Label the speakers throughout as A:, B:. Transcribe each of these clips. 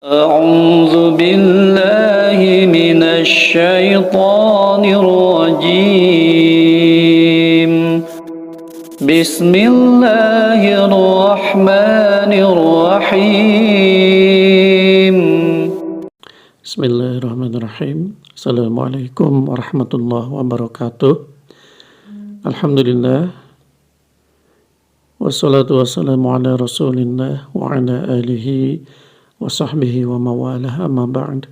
A: أعوذ بالله من الشيطان الرجيم بسم الله الرحمن الرحيم
B: Bismillahirrahmanirrahim. Assalamualaikum warahmatullahi wabarakatuh. Alhamdulillah. Wassalatu wassalamu ala rasulillah wa ala alihi wa sahbihi wa mawalah amma ba'd.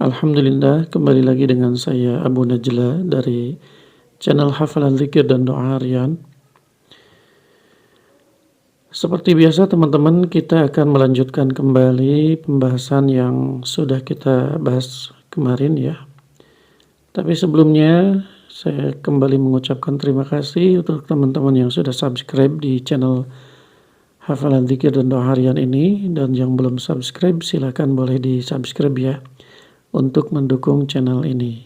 B: Alhamdulillah, kembali lagi dengan saya Abu Najla dari channel Hafalan Zikir dan Doa Harian. Seperti biasa teman-teman, kita akan melanjutkan kembali pembahasan yang sudah kita bahas kemarin ya. Tapi sebelumnya saya kembali mengucapkan terima kasih untuk teman-teman yang sudah subscribe di channel Hafalan Zikir dan Doa Harian ini, dan yang belum subscribe silakan boleh di subscribe ya untuk mendukung channel ini.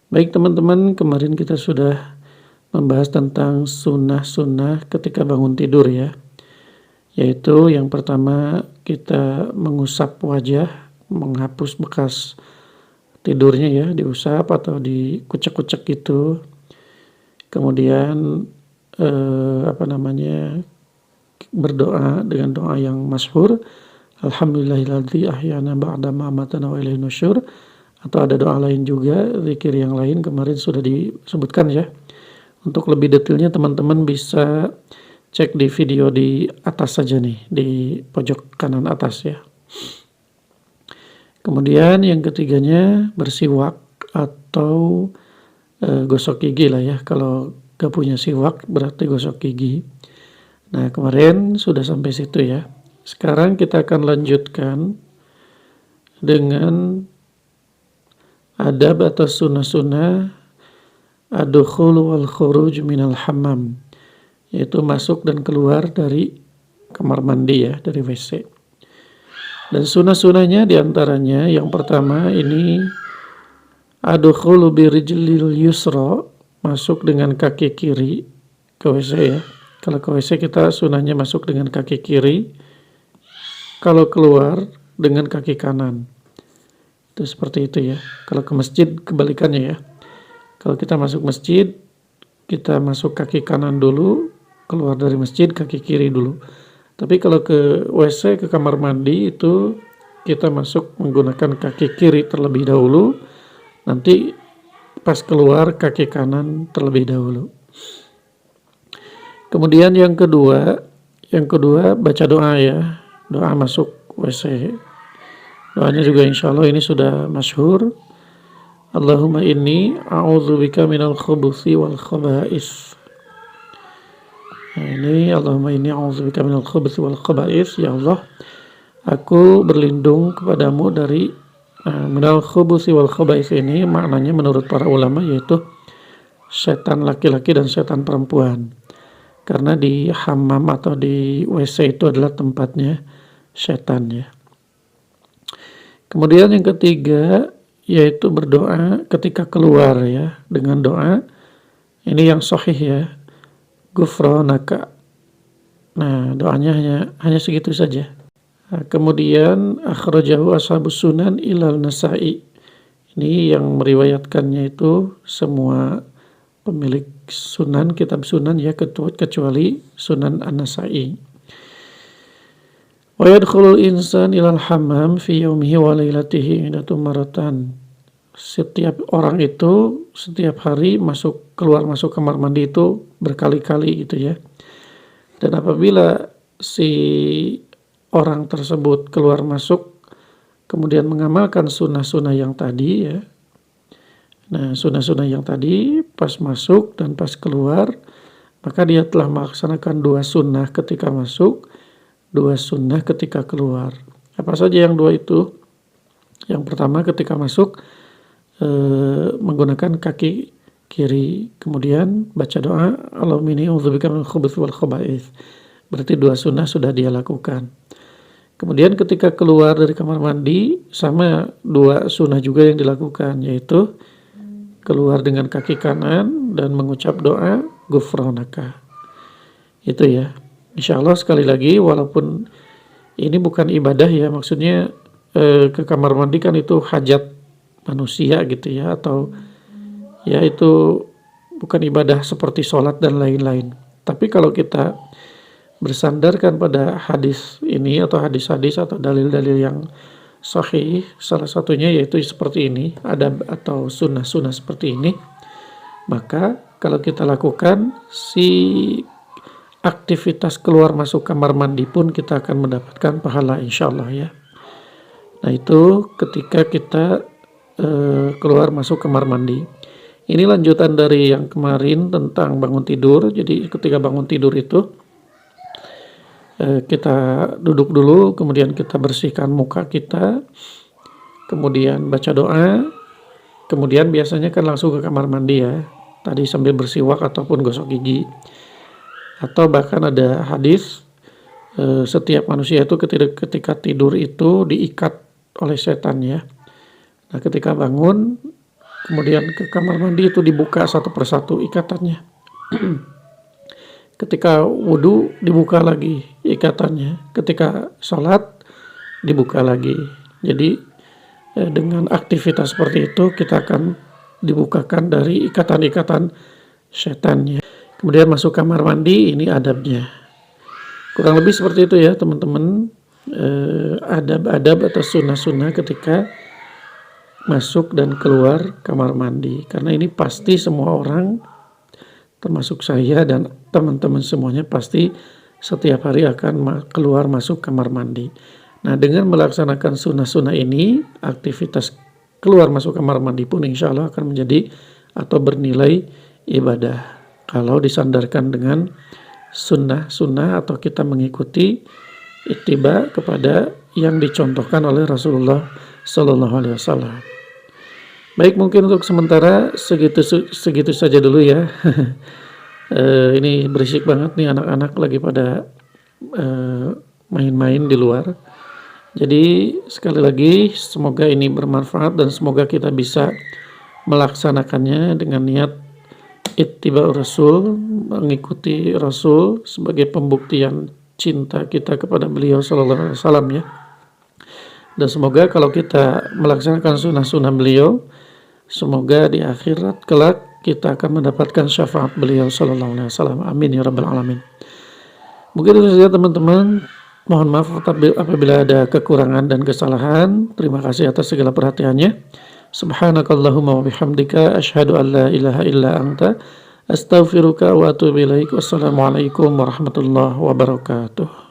B: Baik teman-teman, kemarin kita sudah membahas tentang sunnah-sunnah ketika bangun tidur ya, yaitu yang pertama kita mengusap wajah, menghapus bekas tidurnya ya, diusap atau dikucek-kucek gitu. Kemudian berdoa dengan doa yang masyhur, alhamdulillahilladzi ahyana ba'da ma amatana wa ilaihin nusyur, atau ada doa lain juga, zikir yang lain kemarin sudah disebutkan ya. Untuk lebih detailnya teman-teman bisa cek di video di atas saja nih, di pojok kanan atas ya. Kemudian yang ketiganya bersiwak atau gosok gigi lah ya. Kalau gak punya siwak berarti gosok gigi. Nah kemarin sudah sampai situ ya. Sekarang kita akan lanjutkan dengan adab atau sunnah-sunnah ad-dukhul wal khuruj minal hammam, yaitu masuk dan keluar dari kamar mandi ya, dari WC. Dan sunnah-sunnahnya diantaranya yang pertama ini ad-dukhulu birijlil yusra, masuk dengan kaki kiri ke WC ya. Kalau ke WC kita sunnahnya masuk dengan kaki kiri, kalau keluar dengan kaki kanan. Itu seperti itu ya. Kalau ke masjid kebalikannya ya. Kalau kita masuk masjid, kita masuk kaki kanan dulu, keluar dari masjid kaki kiri dulu. Tapi kalau ke WC, ke kamar mandi itu kita masuk menggunakan kaki kiri terlebih dahulu, nanti pas keluar kaki kanan terlebih dahulu. Kemudian yang kedua baca doa ya, doa masuk WC. Doanya juga insya Allah ini sudah masyhur. Allahumma inni a'udzubika minal khubuthi wal khaba'is. Nah, ini Allahumma inni a'udzubika minal khubuthi wal khaba'is. Ya Allah, aku berlindung kepadamu dari minal khubuthi wal khaba'is. Ini maknanya menurut para ulama yaitu setan laki-laki dan setan perempuan. Karena di hammam atau di WC itu adalah tempatnya setan ya. Kemudian yang ketiga yaitu berdoa ketika keluar ya, dengan doa ini yang sahih ya, ghufranaka. Nah doanya hanya segitu saja. Nah, kemudian akhrajahu ashabus sunan ilal Nasa'i. Ini yang meriwayatkannya itu semua pemilik sunan, kitab sunan ya, kecuali Sunan An-Nasa'i. Wa yadkhulul insan ilal hammam fi yaumihi wa lailatihi idatu maratan. Setiap orang itu setiap hari keluar masuk kamar mandi itu berkali-kali gitu ya. Dan apabila si orang tersebut keluar masuk kemudian mengamalkan sunnah-sunnah yang tadi ya. Nah, sunnah-sunnah yang tadi pas masuk dan pas keluar, maka dia telah melaksanakan 2 sunnah ketika masuk, 2 sunnah ketika keluar. Apa saja yang 2 itu? Yang pertama ketika masuk menggunakan kaki kiri, kemudian baca doa Allahumma inni a'udzubika minal khubuthi wal khaba'is. Berarti 2 sunnah sudah dia lakukan. Kemudian ketika keluar dari kamar mandi sama 2 sunnah juga yang dilakukan, yaitu keluar dengan kaki kanan dan mengucap doa ghufranaka. Itu ya. Insya Allah sekali lagi, walaupun Ini bukan ibadah ya, maksudnya ke kamar mandi kan itu hajat manusia gitu ya, atau ya itu bukan ibadah seperti sholat dan lain-lain. Tapi kalau kita bersandarkan pada hadis ini atau hadis-hadis atau dalil-dalil yang sahih, salah satunya yaitu seperti ini, adab atau sunnah-sunnah seperti ini, maka kalau kita lakukan si aktivitas keluar masuk kamar mandi pun kita akan mendapatkan pahala insyaallah ya. Nah itu ketika kita keluar masuk kamar mandi. Ini lanjutan dari yang kemarin tentang bangun tidur. Jadi ketika bangun tidur itu kita duduk dulu, kemudian kita bersihkan muka kita, kemudian baca doa, kemudian biasanya kan langsung ke kamar mandi ya. Tadi sambil bersiwak ataupun gosok gigi. Atau bahkan ada hadis setiap manusia itu ketika tidur itu diikat oleh setan ya. Nah ketika bangun kemudian ke kamar mandi itu dibuka satu persatu ikatannya. Ketika wudhu dibuka lagi ikatannya. Ketika sholat dibuka lagi. Jadi dengan aktivitas seperti itu kita akan dibukakan dari ikatan-ikatan setannya. Kemudian masuk kamar mandi, ini adabnya. Kurang lebih seperti itu ya teman-teman. Adab-adab atau sunnah-sunnah ketika masuk dan keluar kamar mandi. Karena ini pasti semua orang, termasuk saya dan teman-teman semuanya, pasti setiap hari akan keluar masuk kamar mandi. Nah dengan melaksanakan sunnah-sunnah ini, aktivitas keluar masuk kamar mandi pun insya Allah akan menjadi atau bernilai ibadah. Kalau disandarkan dengan sunnah-sunnah atau kita mengikuti ittiba kepada yang dicontohkan oleh Rasulullah Sallallahu Alaihi Wasallam. Baik, mungkin untuk sementara segitu saja dulu ya. Ini berisik banget nih anak-anak lagi pada main-main di luar. Jadi sekali lagi semoga ini bermanfaat dan semoga kita bisa melaksanakannya dengan niat ittiba Rasul, mengikuti Rasul sebagai pembuktian cinta kita kepada beliau Sallallahu Alaihi Wasallam ya. Dan semoga kalau kita melaksanakan sunnah-sunnah beliau, semoga di akhirat kelak kita akan mendapatkan syafaat beliau Sallallahu Alaihi Wasallam. Amin ya rabbal alamin. Mungkin itu saja teman-teman. Mohon maaf apabila ada kekurangan dan kesalahan. Terima kasih atas segala perhatiannya. Subhanakallahumma wa bihamdika asyhadu an la ilaha illa anta astaghfiruka wa atubu ilaik. Wassalamualaikum warahmatullahi wabarakatuh.